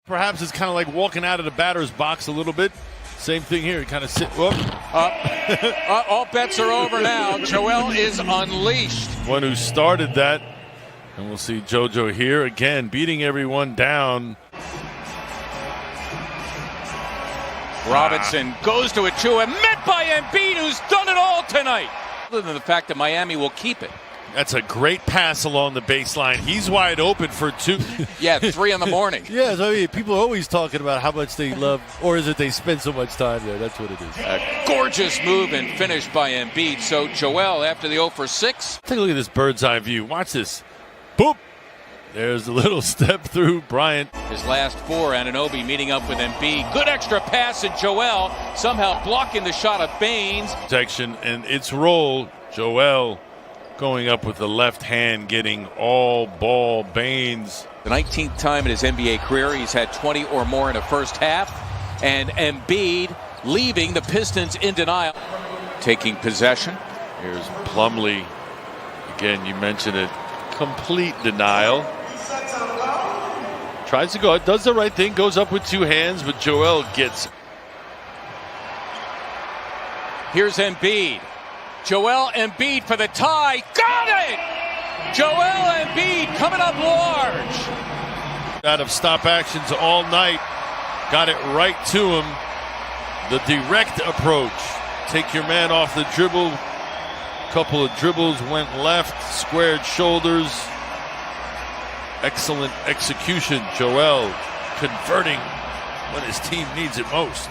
Perhaps it's kind of like walking out of the batter's box a little bit. Same thing here. You kind of sit. All bets are over now. Joel is unleashed. One who started that. And we'll see JoJo here again, beating everyone down. Robinson goes to a two and met by Embiid, who's done it all tonight. Other than the fact that Miami will keep it. That's a great pass along the baseline. He's wide open for two. Yeah, 3 in the morning. Yeah, so, I mean, people are always talking about how much they love, or is it they spend so much time there? That's what it is. A gorgeous move and finish by Embiid. So Joel, after the 0 for 6. Take a look at this bird's eye view. Watch this. Boop. There's a little step through Bryant. His last 4, Anunoby meeting up with Embiid. Good extra pass, and Joel somehow blocking the shot of Baines. Protection and its roll. Joel going up with the left hand, getting all ball. Baines. The 19th time in his NBA career he's had 20 or more in a first half. And Embiid leaving the Pistons in denial. Taking possession. Here's Plumlee. Again, you mentioned it. Complete denial. Tries to go, does the right thing, goes up with 2 hands, but Joel gets. Here's Embiid. Joel Embiid for the tie. Got it! Joel Embiid coming up large. Out of stop actions all night. Got it right to him. The direct approach. Take your man off the dribble. Couple of dribbles went left, squared shoulders. Excellent execution. Joel converting when his team needs it most.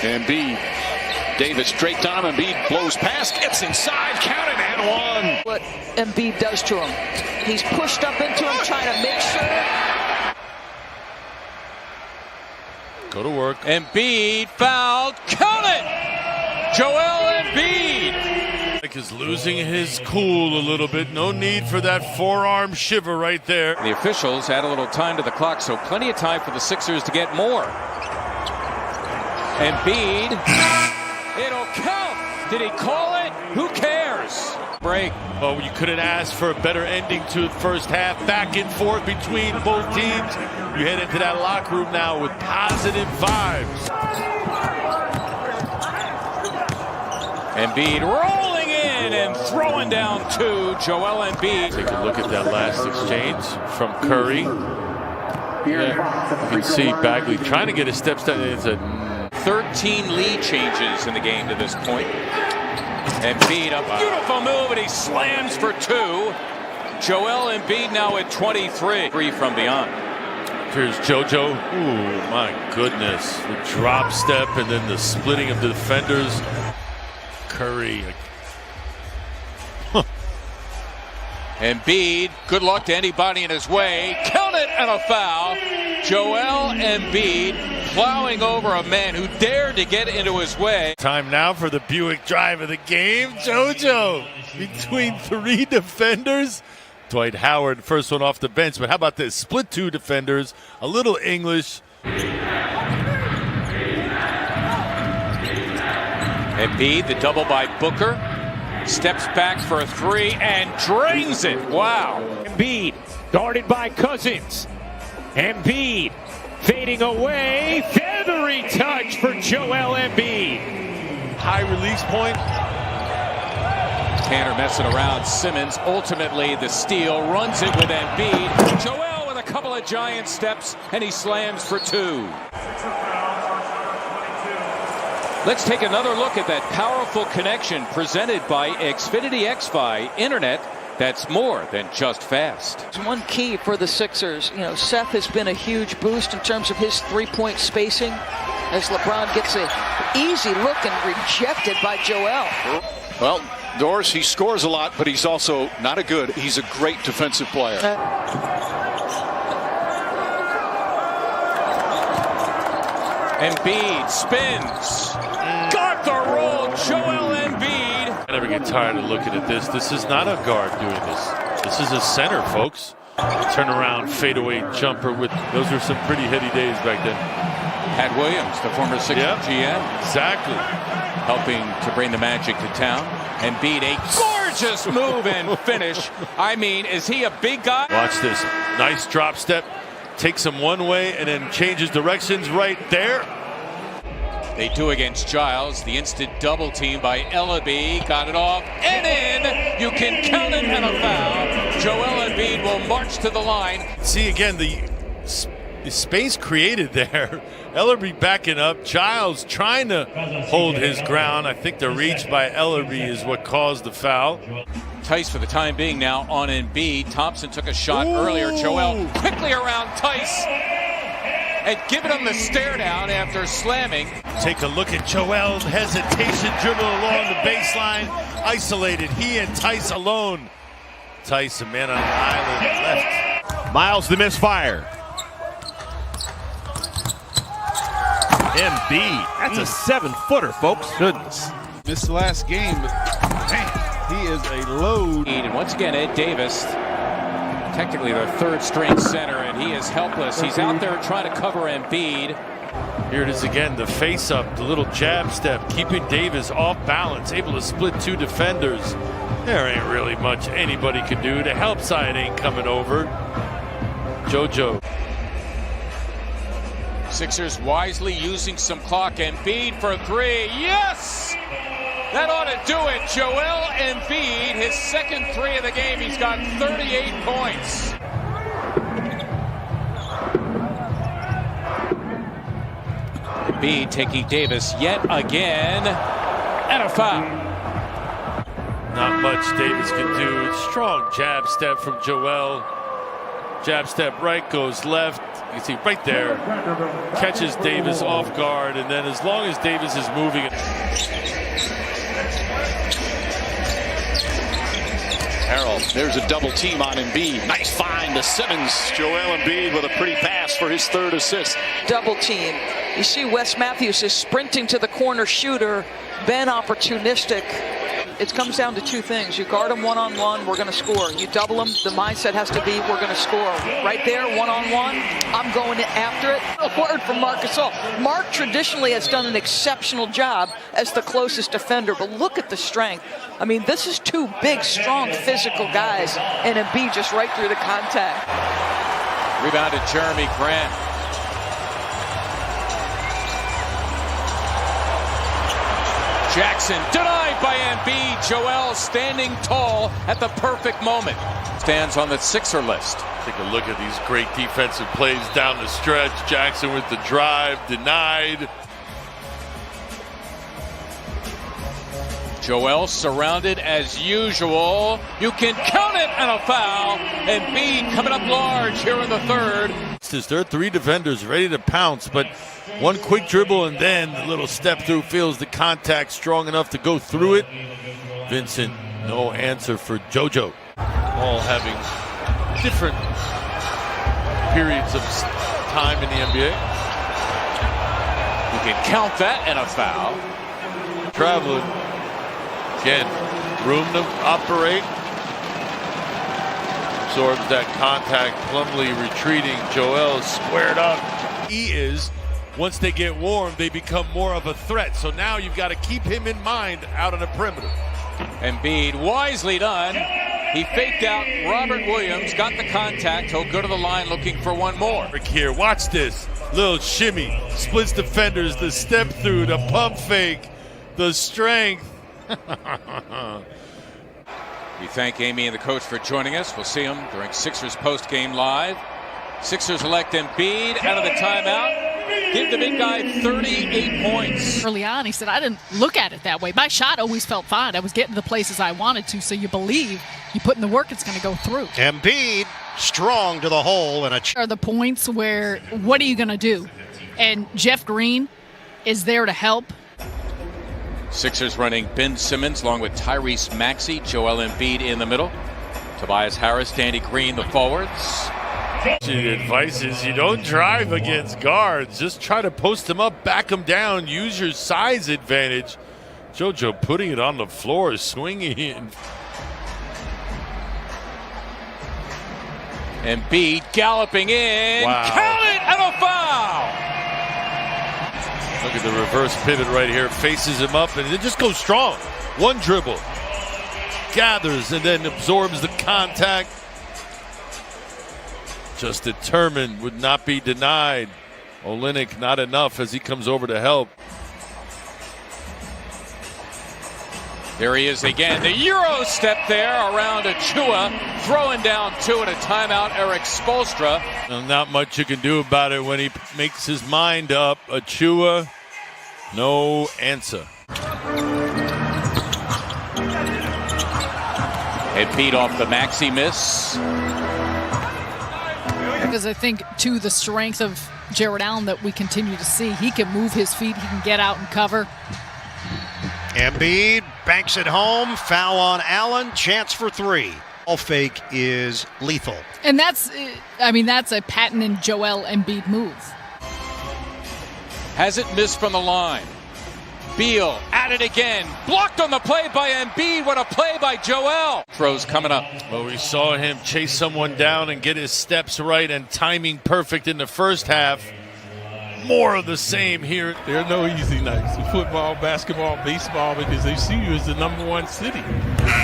Embiid, Davis straight down. Embiid blows past, gets inside, counted and one. What Embiid does to him. He's pushed up into him, trying to make sure. Go to work. Embiid fouled. Count it! Joel Embiid. Is losing his cool a little bit. No need for that forearm shiver right there. The officials add a little time to the clock, so plenty of time for the Sixers to get more. Embiid. It'll count. Did he call it? Who cares? Break. Oh, you couldn't ask for a better ending to the first half. Back and forth between both teams. You head into that locker room now with positive vibes. Embiid rolling in and throwing down 2. Joel Embiid. Take a look at that last exchange from Curry. Yeah, you can see Bagley trying to get his steps down. It's a 13 lead changes in the game to this point. Embiid, a beautiful move, and he slams for 2. Joel Embiid now at 23. 3 from beyond. Here's JoJo. Ooh, my goodness. The drop step and then the splitting of the defenders. Curry. Embiid, good luck to anybody in his way. Count it and a foul. Joel Embiid plowing over a man who dared to get into his way. Time now for the Buick drive of the game. JoJo between 3 defenders. Dwight Howard, first one off the bench. But how about this? Split 2 defenders. A little English. Embiid, the double by Booker. Steps back for a 3 and drains it. Wow. Embiid guarded by Cousins. Embiid fading away. Feathery touch for Joel Embiid. High release point. Tanner messing around. Simmons ultimately the steal. Runs it with Embiid. Joel with a couple of giant steps and he slams for 2. Let's take another look at that powerful connection presented by Xfinity XFi Internet that's more than just fast. One key for the Sixers, Seth has been a huge boost in terms of his 3-point spacing as LeBron gets an easy look and rejected by Joel. Well, Doris, he scores a lot, but he's also not a good. He's a great defensive player. Embiid spins. Got the roll, Joel Embiid. I never get tired of looking at this. This is not a guard doing this. This is a center, folks. Turn around, fadeaway jumper with. Those were some pretty heady days back then. Pat Williams, the former Sixers GM. Exactly. Helping to bring the Magic to town. Embiid, a gorgeous move and finish. I mean, is he a big guy? Watch this. Nice drop step. Takes him one way and then changes directions right there. They do against Giles. The instant double team by Ellaby. Got it off and in. You can count it and a foul. Joel Embiid will march to the line. See again the space created there. Ellerby backing up. Giles trying to hold his ground. I think the reach by Ellerby is what caused the foul. Tice for the time being now on Embiid. Thompson took a shot earlier. Joel quickly around Tice and giving him the stare down after slamming. Take a look at Joel's hesitation, dribble along the baseline. Isolated, he and Tice alone. Tice, a man on the island, left. Miles the misfire. Embiid. That's a 7-footer, folks. Goodness. Missed the last game, but man, he is a load. And once again, Ed Davis, technically their third string center, and he is helpless. He's out there trying to cover Embiid. Here it is again, the face up, the little jab step, keeping Davis off balance, able to split two defenders. There ain't really much anybody can do. The help side ain't coming over. JoJo. Sixers wisely using some clock. Embiid for three. Yes! That ought to do it. Joel Embiid, his second three of the game. He's got 38 points. Embiid taking Davis yet again. And a foul. Not much Davis can do. Strong jab step from Joel. Jab step right, goes left. You can see right there. Catches Davis off guard, and then as long as Davis is moving. Harold, there's a double team on Embiid. Nice find to Simmons. Joel Embiid with a pretty pass for his third assist. Double team. You see Wes Matthews is sprinting to the corner shooter. Ben opportunistic. It comes down to two things. You guard him one-on-one, we're going to score. You double him, the mindset has to be, we're going to score. Right there, one-on-one, I'm going after it. A word from Marc Gasol. Mark traditionally has done an exceptional job as the closest defender, but look at the strength. I mean, this is two big, strong, physical guys, and Embiid just right through the contact. Rebounded Jeremy Grant. Jackson denied by Embiid. Joel standing tall at the perfect moment. Stands on the Sixer list. Take a look at these great defensive plays down the stretch. Jackson with the drive, denied. Joel surrounded as usual. You can count it and a foul. Embiid coming up large here in the third. There are three defenders ready to pounce, but one quick dribble and then a little step through, feels the contact strong enough to go through it. Vincent, no answer for JoJo. All having different periods of time in the NBA. You can count that and a foul. Traveling. Again, room to operate. Absorbs that contact, Plumlee retreating. Joel squared up. He is, once they get warm, they become more of a threat. So now you've got to keep him in mind out on the perimeter. Embiid, wisely done. He faked out Robert Williams, got the contact. He'll go to the line looking for one more. Here, watch this. Little shimmy, splits defenders, the step through, the pump fake, the strength. We thank Amy and the coach for joining us. We'll see them during Sixers post-game live. Sixers elect Embiid out of the timeout. Give the big guy 38 points. Early on, he said, I didn't look at it that way. My shot always felt fine. I was getting the places I wanted to, so you believe you put in the work, it's going to go through. Embiid strong to the hole. And Are the points where, what are you going to do? And Jeff Green is there to help. Sixers running Ben Simmons along with Tyrese Maxey, Joel Embiid in the middle. Tobias Harris, Danny Green, the forwards. The advice is you don't drive against guards. Just try to post them up, back them down, use your size advantage. JoJo putting it on the floor, swinging it. Embiid galloping in. Wow. Count it and a foul. Look at the reverse pivot right here. Faces him up and it just goes strong. One dribble. gathers and then absorbs the contact. Just determined, would not be denied. Olynyk not enough as he comes over to help. There he is again. The Euro step there around Achua. Throwing down 2 and a timeout, Eric Spoelstra. Well, not much you can do about it when he makes his mind up. Achua, no answer. Embiid off the maxi miss. Because I think, too, the strength of Jared Allen that we continue to see. He can move his feet. He can get out and cover. Embiid banks it home. Foul on Allen. Chance for 3. All fake is lethal. And that's a patent in Joel Embiid move. Hasn't missed from the line. Beal at it again. Blocked on the play by Embiid. What a play by Joel. Throws coming up. Well, we saw him chase someone down and get his steps right and timing perfect in the first half. More of the same here. There are no easy nights in football, basketball, baseball, because they see you as the #1 city.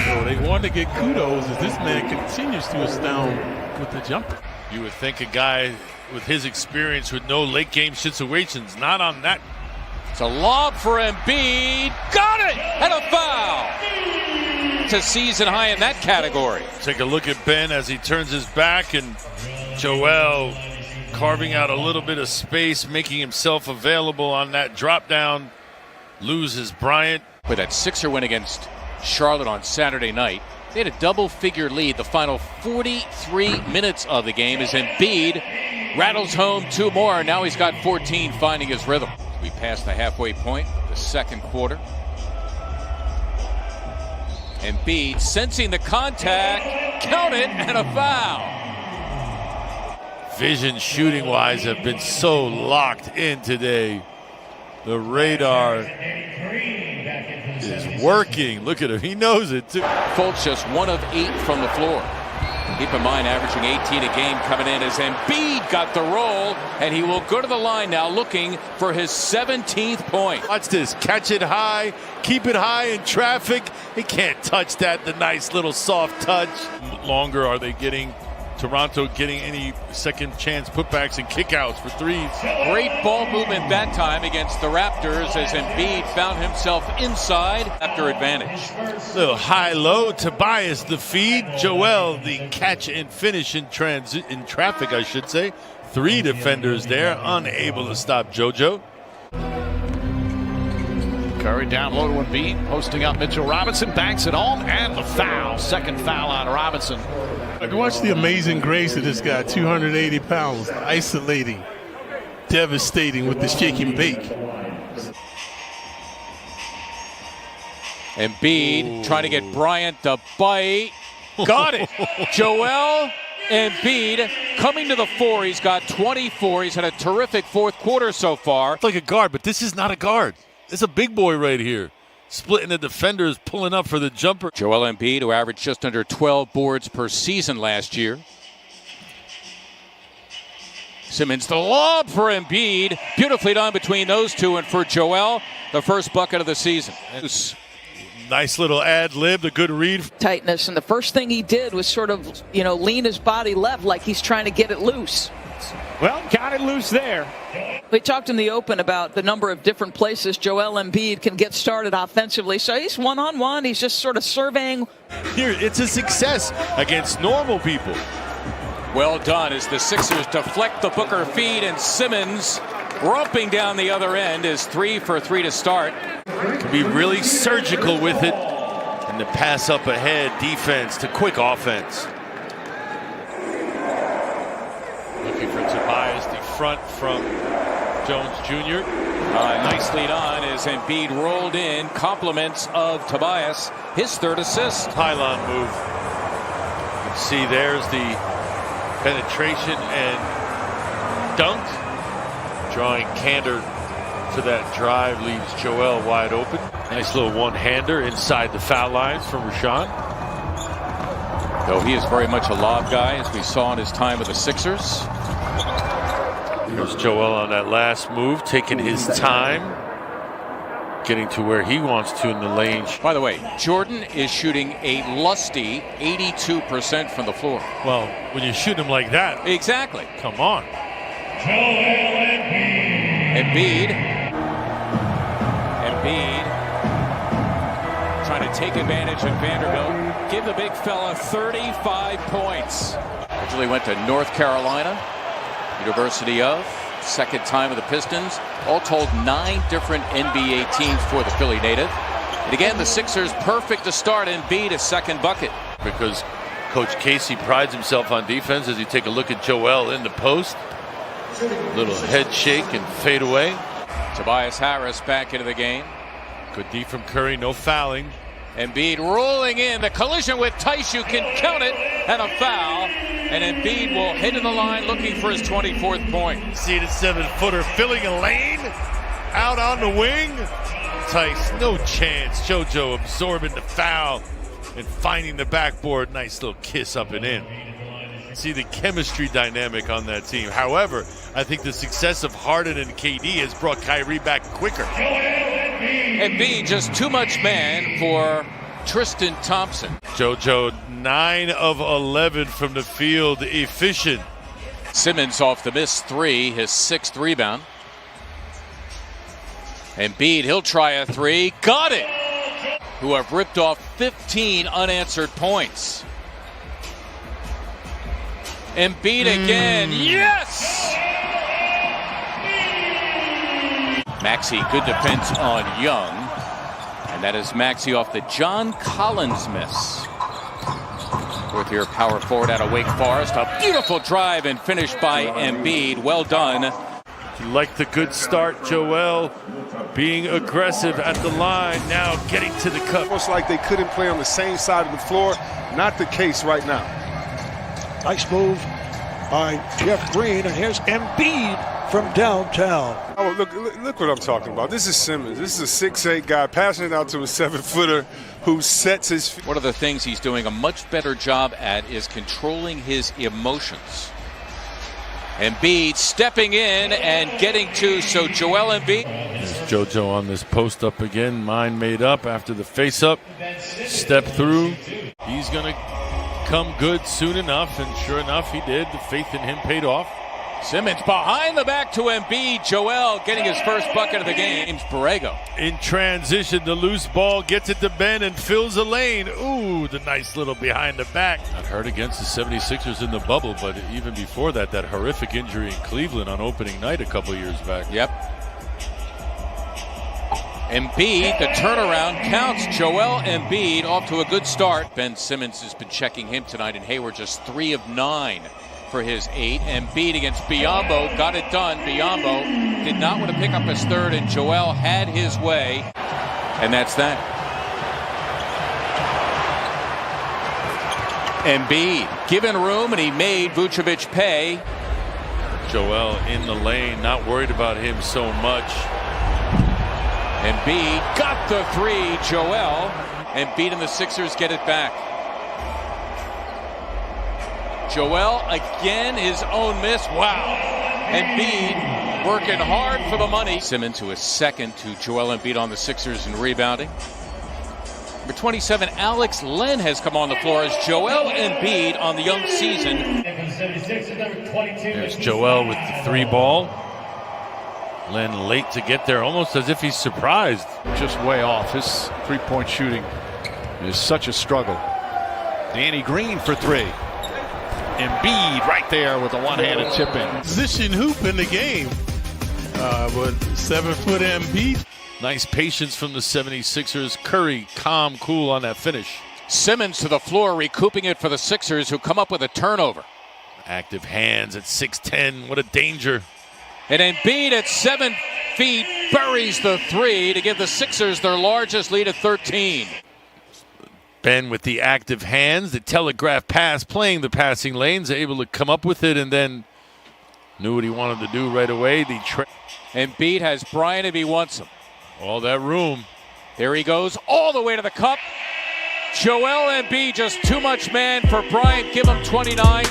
So they want to get kudos as this man continues to astound with the jumper. You would think a guy with his experience with no late game situations, not on that. It's a lob for Embiid. Got it! And a foul! It's a season high in that category. Take a look at Ben as he turns his back, and Joel carving out a little bit of space, making himself available on that drop down. Loses Bryant. With that Sixer win against Charlotte on Saturday night, they had a double-figure lead the final 43 minutes of the game as Embiid rattles home 2 more. Now he's got 14, finding his rhythm. We passed the halfway point of the second quarter. Embiid sensing the contact, count it, and a foul. Vision shooting-wise have been so locked in today. The radar is working. Look at him. He knows it, too. Fultz just 1 of 8 from the floor. Keep in mind, averaging 18 a game coming in as Embiid got the roll, and he will go to the line now looking for his 17th point. Watch this. Catch it high. Keep it high in traffic. He can't touch that. The nice little soft touch. Longer are they getting? Toronto getting any second chance putbacks and kickouts for threes. Great ball movement that time against the Raptors as Embiid found himself inside after advantage. Little high-low. Tobias the feed. Joel the catch and finish in traffic, I should say. 3 defenders there, unable to stop JoJo. Curry down low to Embiid, posting up Mitchell Robinson, banks it home, and the foul. Second foul on Robinson. Watch the amazing grace of this guy, 280 pounds, isolating, devastating with the shake and bake. Embiid trying to get Bryant to bite. Got it. Joel Embiid coming to the 4. He's got 24. He's had a terrific fourth quarter so far. It's like a guard, but this is not a guard. It's a big boy right here. Splitting the defenders, pulling up for the jumper. Joel Embiid, who averaged just under 12 boards per season last year. Simmons, the lob for Embiid. Beautifully done between those two, and for Joel, the first bucket of the season. Nice little ad lib, a good read. Tightness, and the first thing he did was sort of, lean his body left like he's trying to get it loose. Well, got it loose there. We talked in the open about the number of different places Joel Embiid can get started offensively. So he's one-on-one. He's just sort of surveying. Here, it's a success against normal people. Well done as the Sixers deflect the Booker feed, and Simmons roping down the other end is 3 for 3 to start. Can be really surgical with it. And the pass up ahead, defense to quick offense. Looking for Tobias, the front from Jones Jr. Nice lead on as Embiid rolled in. Compliments of Tobias, his 3rd assist. Pylon move. You can see there's the penetration and dunk. Drawing candor to that drive leaves Joel wide open. Nice little one-hander inside the foul lines from Rashawn. Though he is very much a lob guy, as we saw in his time with the Sixers. Here's Joel on that last move, taking his time. getting to where he wants to in the lane. By the way, Jordan is shooting a lusty 82% from the floor. Well, when you shoot him like that. Exactly. Come on. Embiid trying to take advantage of Vanderbilt. Give the big fella 35 points. Originally went to North Carolina, University of. Second time with the Pistons. All told, 9 different NBA teams for the Philly native. And again, the Sixers perfect to start. Embiid a second bucket. Because Coach Casey prides himself on defense as you take a look at Joel in the post. Little head shake and fade away. Tobias Harris back into the game. Good D from Curry, no fouling. Embiid rolling in. The collision with Tice, you can count it, and a foul. And Embiid will hit in the line looking for his 24th point. See the 7-footer filling a lane. Out on the wing. Tice, no chance. JoJo absorbing the foul and finding the backboard. Nice little kiss up and in. See the chemistry dynamic on that team. However, I think the success of Harden and KD has brought Kyrie back quicker. Embiid just too much man for Tristan Thompson. JoJo 9 of 11 from the field, efficient. Simmons off the missed 3, his 6th rebound. Embiid, he'll try a 3, got it! Who have ripped off 15 unanswered points. Embiid again, yes! Maxey, good defense on Young. And that is Maxey off the John Collins miss. Fourth-year power forward out of Wake Forest. A beautiful drive and finish by Embiid. Well done. You like the good start, Joel. Being aggressive at the line, now getting to the cup. Almost like they couldn't play on the same side of the floor. Not the case right now. Nice move by Jeff Green, and here's Embiid from downtown. Oh, look what I'm talking about. This is Simmons. This is a 6'8" guy passing it out to a 7-footer who sets his feet. One of the things he's doing a much better job at is controlling his emotions. Embiid stepping in and getting to, so Joel Embiid. There's JoJo on this post up again. Mind made up after the face up. Step through. He's going to come good soon enough, and sure enough, he did. The faith in him paid off. Simmons behind the back to Embiid. Joel getting his first bucket of the game. James Borrego. In transition, the loose ball gets it to Ben and fills the lane. Ooh, the nice little behind the back. Not hurt against the 76ers in the bubble, but even before that, that horrific injury in Cleveland on opening night a couple years back. Yep. Embiid, the turnaround counts. Joel Embiid off to a good start. Ben Simmons has been checking him tonight, and Hayward just 3 of 9 for his 8. Embiid against Biyombo, got it done. Biyombo did not want to pick up his 3rd, and Joel had his way. And that's that. Embiid given room, and he made Vucevic pay. Joel in the lane, not worried about him so much. Embiid got the 3. Joel. Embiid and the Sixers get it back. Joel again, his own miss. Wow. Embiid working hard for the money. Simmons, who is second to Joel Embiid on the Sixers in rebounding. Number 27, Alex Len has come on the floor as Joel Embiid on the young season. There's Joel with the 3 ball. Len late to get there, almost as if he's surprised. Just way off. His three-point shooting is such a struggle. Danny Green for 3. Embiid right there with a one-handed tip in. Position hoop in the game. But 7-foot Embiid. Nice patience from the 76ers. Curry, calm, cool on that finish. Simmons to the floor, recouping it for the Sixers, who come up with a turnover. Active hands at 6'10". What a danger. And Embiid at 7 feet buries the 3 to give the Sixers their largest lead at 13. Ben with the active hands, the telegraph pass, playing the passing lanes, able to come up with it, and then knew what he wanted to do right away. Embiid has Bryant if he wants him. All that room. There he goes, all the way to the cup. Joel Embiid, just too much man for Bryant. Give him 29.